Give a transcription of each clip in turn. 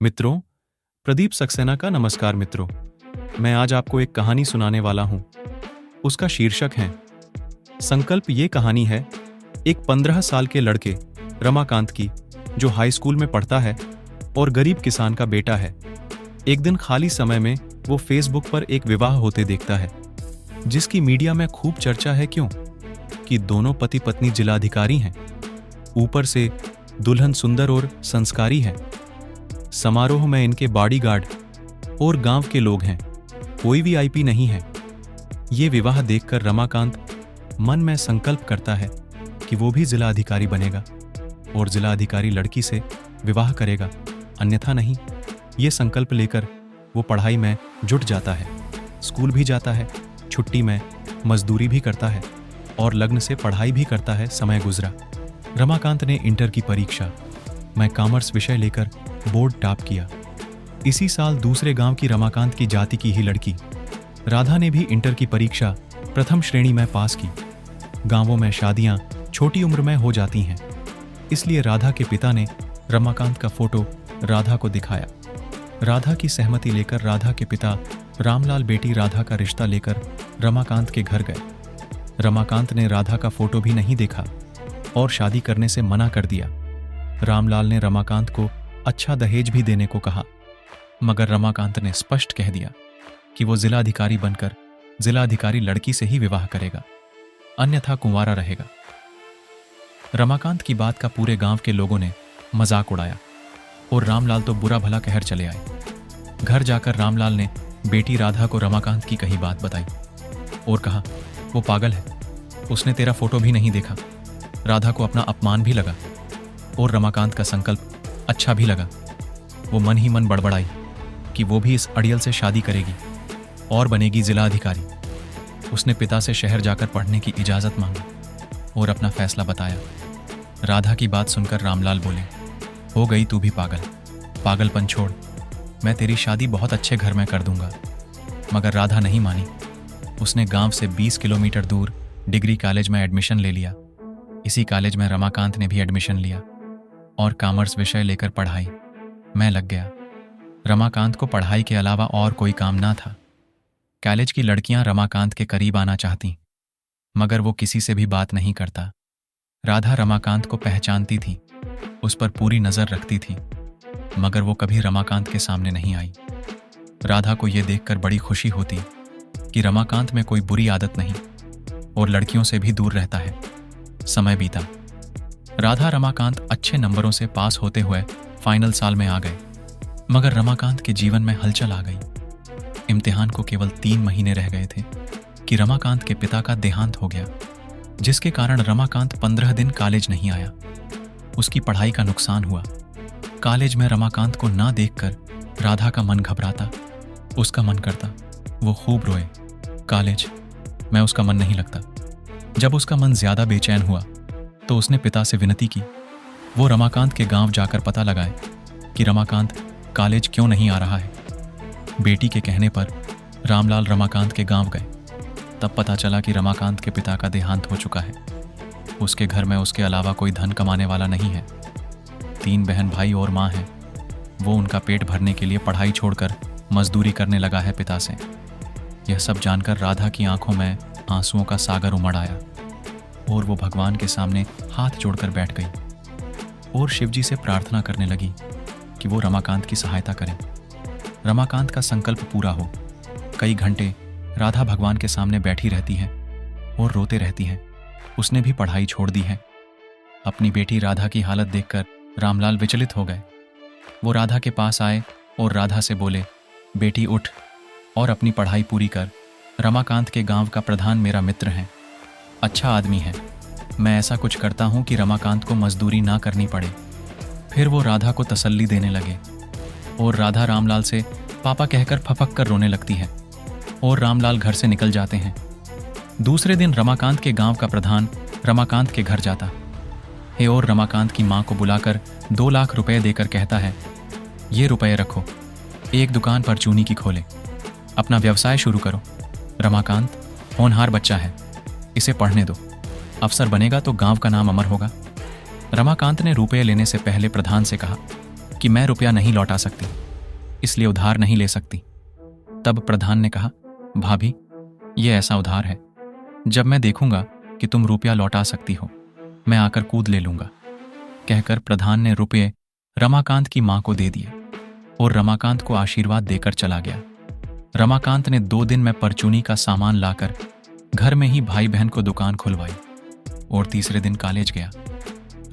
मित्रों, प्रदीप सक्सेना का नमस्कार मित्रों। मैं आज आपको एक कहानी सुनाने वाला हूं। उसका शीर्षक है संकल्प। ये कहानी है एक 15 साल के लड़के रमाकांत की, जो हाई स्कूल में पढ़ता है और गरीब किसान का बेटा है। एक दिन खाली समय में वो फेसबुक पर एक विवाह होते देखता है, जिसकी मीडिया में खूब चर्चा है। क्यों? कि दोनों पति पत्नी जिलाधिकारी हैं। ऊपर से दुल्हन सुंदर और संस्कारी है। समारोह में इनके बॉडीगार्ड और गांव के लोग हैं। कोई वीआईपी नहीं है। ये विवाह देखकर रमाकांत मन में संकल्प करता है कि वो भी जिला अधिकारी बनेगा और जिला अधिकारी लड़की से विवाह करेगा, अन्यथा नहीं। ये संकल्प लेकर वो पढ़ाई में जुट जाता है। स्कूल भी जाता है, छुट्टी में मजदूरी भी करता है और लग्न से पढ़ाई भी करता है। समय गुजरा। रमाकांत ने इंटर की परीक्षा में कॉमर्स विषय लेकर बोर्ड टॉप किया। इसी साल दूसरे गांव की रमाकांत की जाति की ही लड़की राधा ने भी इंटर की परीक्षा प्रथम श्रेणी में पास की। गांवों में शादियां छोटी उम्र में हो जाती हैं, इसलिए राधा के पिता ने रमाकांत का फोटो राधा को दिखाया। राधा की सहमति लेकर राधा के पिता रामलाल बेटी राधा का रिश्ता लेकर रमाकांत के घर गए। रमाकांत ने राधा का फोटो भी नहीं देखा और शादी करने से मना कर दिया। रामलाल ने रमाकांत को अच्छा दहेज भी देने को कहा, मगर रमाकांत ने स्पष्ट कह दिया कि वो जिलाधिकारी बनकर जिलाधिकारी लड़की से ही विवाह करेगा, अन्यथा कुंवारा रहेगा। रमाकांत की बात का पूरे गांव के लोगों ने मजाक उड़ाया और रामलाल तो बुरा भला कहर चले आए। घर जाकर रामलाल ने बेटी राधा को रमाकांत की कही बात बताई और कहा, वो पागल है, उसने तेरा फोटो भी नहीं देखा। राधा को अपना अपमान भी लगा और रमाकांत का संकल्प अच्छा भी लगा। वो मन ही मन बड़बड़ाई कि वो भी इस अड़ियल से शादी करेगी और बनेगी जिला अधिकारी। उसने पिता से शहर जाकर पढ़ने की इजाज़त मांगी और अपना फैसला बताया। राधा की बात सुनकर रामलाल बोले, हो गई तू भी पागल। पागलपन छोड़, मैं तेरी शादी बहुत अच्छे घर में कर दूंगा। मगर राधा नहीं मानी। उसने गांव से 20 किलोमीटर दूर डिग्री कॉलेज में एडमिशन ले लिया। इसी कॉलेज में रमाकांत ने भी एडमिशन लिया और कॉमर्स विषय लेकर पढ़ाई में लग गया। रमाकांत को पढ़ाई के अलावा और कोई काम ना था। कॉलेज की लड़कियां रमाकांत के करीब आना चाहतीं, मगर वो किसी से भी बात नहीं करता। राधा रमाकांत को पहचानती थी, उस पर पूरी नज़र रखती थी, मगर वो कभी रमाकांत के सामने नहीं आई। राधा को ये देखकर बड़ी खुशी होती कि रमाकांत में कोई बुरी आदत नहीं और लड़कियों से भी दूर रहता है। समय बीता। राधा रमाकांत अच्छे नंबरों से पास होते हुए फाइनल साल में आ गए, मगर रमाकांत के जीवन में हलचल आ गई। इम्तिहान को केवल 3 महीने रह गए थे कि रमाकांत के पिता का देहांत हो गया, जिसके कारण रमाकांत 15 दिन कॉलेज नहीं आया। उसकी पढ़ाई का नुकसान हुआ। कॉलेज में रमाकांत को ना देखकर राधा का मन घबराता। उसका मन करता वो खूब रोए। कॉलेज में उसका मन नहीं लगता। जब उसका मन ज्यादा बेचैन हुआ तो उसने पिता से विनती की वो रमाकांत के गांव जाकर पता लगाए कि रमाकांत कॉलेज क्यों नहीं आ रहा है। बेटी के कहने पर रामलाल रमाकांत के गांव गए। तब पता चला कि रमाकांत के पिता का देहांत हो चुका है। उसके घर में उसके अलावा कोई धन कमाने वाला नहीं है। 3 बहन भाई और माँ है। वो उनका पेट भरने के लिए पढ़ाई छोड़कर मजदूरी करने लगा है पिता से। यह सब जानकर राधा की आंखों में आंसुओं का सागर उमड़ आया और वो भगवान के सामने हाथ जोड़कर बैठ गई और शिवजी से प्रार्थना करने लगी कि वो रमाकांत की सहायता करें, रमाकांत का संकल्प पूरा हो। कई घंटे राधा भगवान के सामने बैठी रहती है और रोते रहती है। उसने भी पढ़ाई छोड़ दी है। अपनी बेटी राधा की हालत देखकर रामलाल विचलित हो गए। वो राधा के पास आए और राधा से बोले, बेटी उठ और अपनी पढ़ाई पूरी कर। रमाकांत के गांव का प्रधान मेरा मित्र है, अच्छा आदमी है। मैं ऐसा कुछ करता हूं कि रमाकांत को मजदूरी ना करनी पड़े। फिर वो राधा को तसल्ली देने लगे और राधा रामलाल से पापा कहकर फपक कर रोने लगती है और रामलाल घर से निकल जाते हैं। दूसरे दिन रमाकांत के गांव का प्रधान रमाकांत के घर जाता है और रमाकांत की मां को बुलाकर 2 लाख रुपए देकर कहता है, ये रुपए रखो, एक दुकान पर चूनी की खोले, अपना व्यवसाय शुरू करो। रमाकांत होनहार बच्चा है, इसे पढ़ने दो, अफसर बनेगा तो गांव का नाम अमर होगा। रमाकांत ने रुपए लेने से पहले प्रधान से कहा, कि मैं रुपया नहीं लौटा सकती, इसलिए उधार नहीं ले सकती। तब प्रधान ने कहा, भाभी, ये ऐसा उधार है, जब मैं देखूंगा कि तुम रुपया लौटा सकती हो, मैं आकर कूद ले लूंगा। कहकर प्रधान ने रुपये रमाकांत की मां को दे दिए और रमाकांत को आशीर्वाद देकर चला गया। रमाकांत ने 2 दिन में परचूनी का सामान लाकर घर में ही भाई बहन को दुकान खुलवाई और तीसरे दिन कॉलेज गया।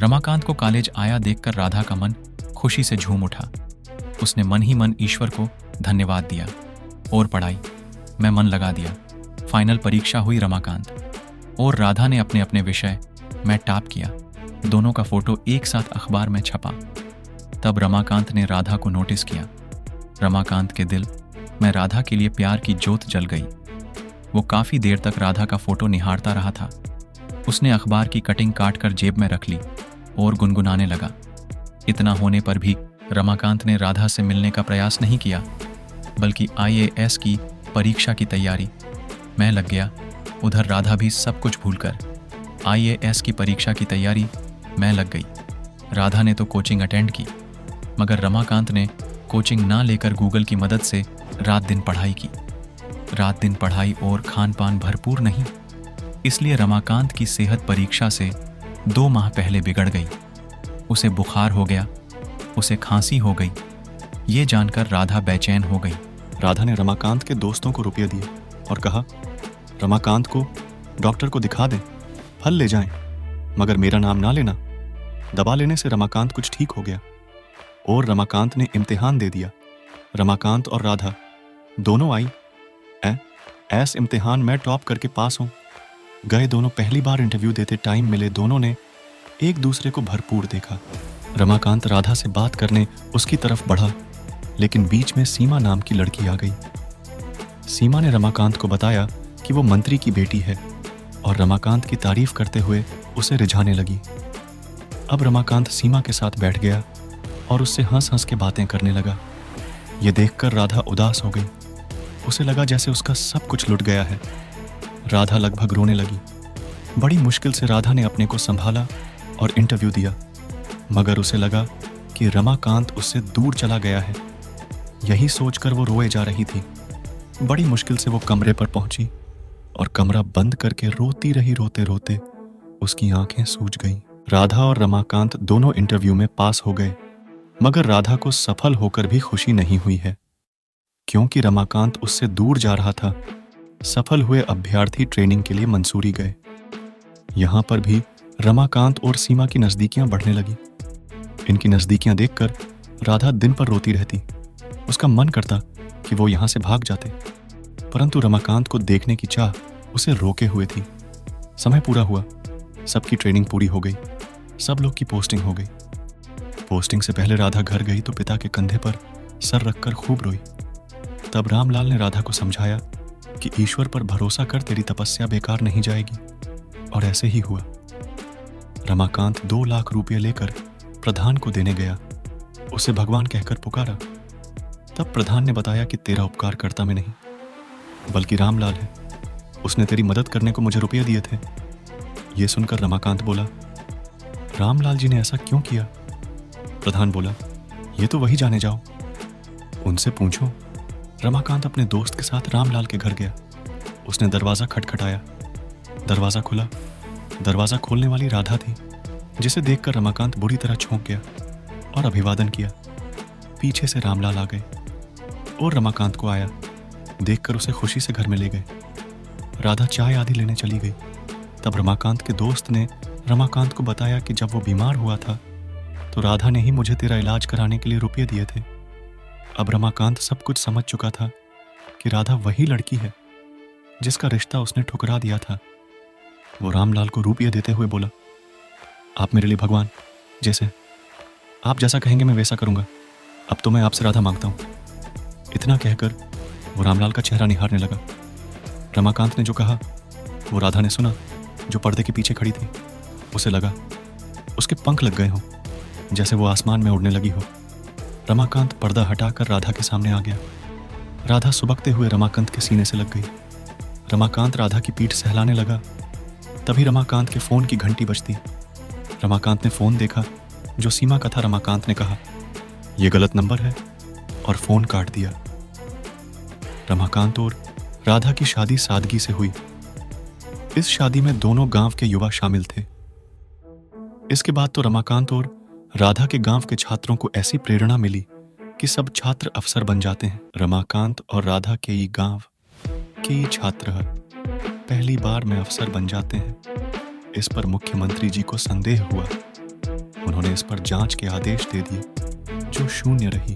रमाकांत को कॉलेज आया देखकर राधा का मन खुशी से झूम उठा। उसने मन ही मन ईश्वर को धन्यवाद दिया और पढ़ाई में मन लगा दिया। फाइनल परीक्षा हुई। रमाकांत और राधा ने अपने अपने विषय में टॉप किया। दोनों का फोटो एक साथ अखबार में छपा। तब रमाकांत ने राधा को नोटिस किया। रमाकांत के दिल में राधा के लिए प्यार की ज्योत जल गई। वो काफी देर तक राधा का फोटो निहारता रहा था। उसने अखबार की कटिंग काट कर जेब में रख ली और गुनगुनाने लगा। इतना होने पर भी रमाकांत ने राधा से मिलने का प्रयास नहीं किया, बल्कि IAS की परीक्षा की तैयारी में लग गया। उधर राधा भी सब कुछ भूलकर IAS की परीक्षा की तैयारी में लग गई। राधा ने तो कोचिंग अटेंड की, मगर रमाकांत ने कोचिंग ना लेकर गूगल की मदद से रात दिन पढ़ाई की। रात दिन पढ़ाई और खान पान भरपूर नहीं, इसलिए रमाकांत की सेहत परीक्षा से 2 माह पहले बिगड़ गई। उसे बुखार हो गया, उसे खांसी हो गई। ये जानकर राधा बेचैन हो गई। राधा ने रमाकांत के दोस्तों को रुपये दिए और कहा, रमाकांत को डॉक्टर को दिखा दें, फल ले जाएं, मगर मेरा नाम ना लेना। दवा लेने से रमाकांत कुछ ठीक हो गया और रमाकांत ने इम्तिहान दे दिया। रमाकांत और राधा दोनों IAS इम्तिहान में टॉप करके पास हों गए। दोनों पहली बार इंटरव्यू देते टाइम मिले। दोनों ने एक दूसरे को भरपूर देखा। रमाकांत राधा से बात करने उसकी तरफ बढ़ा, लेकिन बीच में सीमा नाम की लड़की आ गई। सीमा ने रमाकांत को बताया कि वो मंत्री की बेटी है और रमाकांत की तारीफ करते हुए उसे रिझाने लगी। अब रमाकांत सीमा के साथ बैठ गया और उससे हंस हंस के बातें करने लगा। ये देखकर राधा उदास हो गई। उसे लगा जैसे उसका सब कुछ लुट गया है। राधा लगभग रोने लगी। बड़ी मुश्किल से राधा ने अपने को संभाला और इंटरव्यू दिया, मगर उसे लगा कि रमाकांत उससे दूर चला गया है। यही सोचकर वो रोए जा रही थी। बड़ी मुश्किल से वो कमरे पर पहुंची और कमरा बंद करके रोती रही। रोते रोते उसकी आंखें सूज गईं। राधा और रमाकांत दोनों इंटरव्यू में पास हो गए, मगर राधा को सफल होकर भी खुशी नहीं हुई है, क्योंकि रमाकांत उससे दूर जा रहा था। सफल हुए अभ्यर्थी ट्रेनिंग के लिए मंसूरी गए। यहां पर भी रमाकांत और सीमा की नजदीकियां बढ़ने लगी। इनकी नजदीकियां देखकर राधा दिन पर रोती रहती। उसका मन करता कि वो यहां से भाग जाते, परंतु रमाकांत को देखने की चाह उसे रोके हुए थी। समय पूरा हुआ, सबकी ट्रेनिंग पूरी हो गई, सब लोग की पोस्टिंग हो गई। पोस्टिंग से पहले राधा घर गई तो पिता के कंधे पर सर रखकर खूब रोई। तब रामलाल ने राधा को समझाया कि ईश्वर पर भरोसा कर, तेरी तपस्या बेकार नहीं जाएगी। और ऐसे ही हुआ। रमाकांत 2 लाख रुपये लेकर प्रधान को देने गया। उसे भगवान कहकर पुकारा। तब प्रधान ने बताया कि तेरा उपकार करता मैं नहीं, बल्कि रामलाल है। उसने तेरी मदद करने को मुझे रुपये दिए थे। यह सुनकर रमाकांत बोला, रामलाल जी ने ऐसा क्यों किया? प्रधान बोला, ये तो वही जाने जाओ, उनसे पूछो। रमाकांत अपने दोस्त के साथ रामलाल के घर गया। उसने दरवाजा खटखटाया। दरवाजा खुला। दरवाजा खोलने वाली राधा थी, जिसे देखकर रमाकांत बुरी तरह चौंक गया और अभिवादन किया। पीछे से रामलाल आ गए और रमाकांत को आया देखकर उसे खुशी से घर में ले गए। राधा चाय आदि लेने चली गई। तब रमाकांत के दोस्त ने रमाकांत को बताया कि जब वो बीमार हुआ था तो राधा ने ही मुझे तेरा इलाज कराने के लिए रुपये दिए थे। अब रमाकांत सब कुछ समझ चुका था कि राधा वही लड़की है जिसका रिश्ता उसने ठुकरा दिया था। वो रामलाल को रुपये देते हुए बोला, आप मेरे लिए भगवान जैसे, आप जैसा कहेंगे मैं वैसा करूंगा। अब तो मैं आपसे राधा मांगता हूं। इतना कहकर वो रामलाल का चेहरा निहारने लगा। रमाकांत ने जो कहा वो राधा ने सुना, जो पर्दे के पीछे खड़ी थी। उसे लगा उसके पंख लग गए हों, जैसे वो आसमान में उड़ने लगी हो। रमाकांत पर्दा हटाकर राधा के सामने आ गया। राधा सुबकते हुए रमाकांत के सीने से लग गई। रमाकांत राधा की पीठ सहलाने लगा। तभी रमाकांत के फोन की घंटी बजती। रमाकांत ने फोन देखा, जो सीमा का था। रमाकांत ने कहा, ये गलत नंबर है और फोन काट दिया। रमाकांत और राधा की शादी सादगी से हुई। इस शादी में दोनों गांव के युवा शामिल थे। इसके बाद तो रमाकांत और राधा के गांव के छात्रों को ऐसी प्रेरणा मिली कि सब छात्र अफसर बन जाते हैं। रमाकांत और राधा के ये गांव के ये छात्र पहली बार में अफसर बन जाते हैं। इस पर मुख्यमंत्री जी को संदेह हुआ। उन्होंने इस पर जांच के आदेश दे दिए, जो शून्य रही।